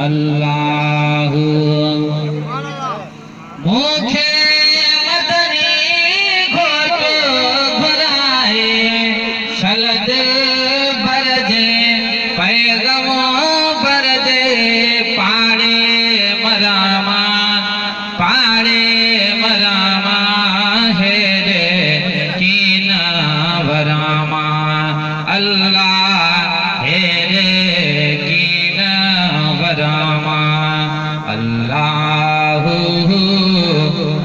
अल्लाह मुखे मदनी घोट घुराए शलद बरजे पैगमो बरजे पाड़े मरामा है रे कीना वरामा अल्लाह है रे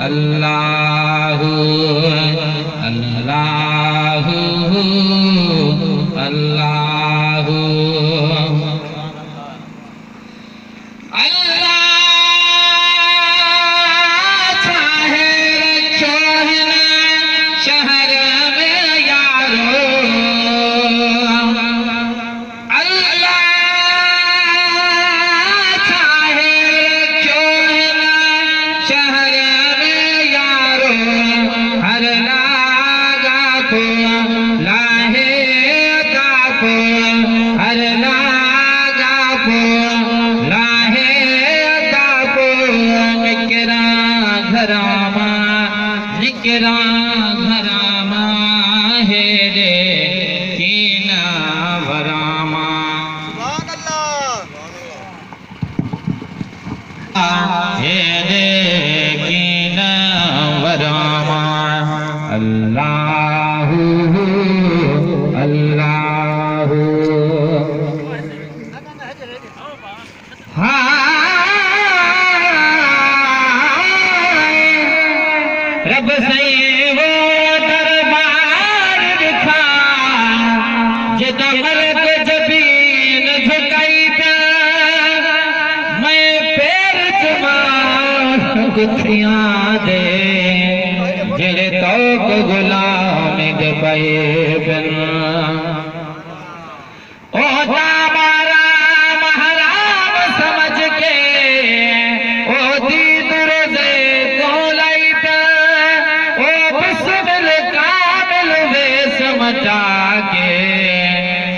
अल्लाह अल्लाह अल्लाह अल्लाह घरामा है रे कीना वरामा है रे कीना वरामा अल्लाह अल्लाह रब से वो दरबार दिखा जिदा मर्द जबीन झुकाई प्या मैं पैर जमा गुथियां दे जेड़े तौक गुलाम दे पे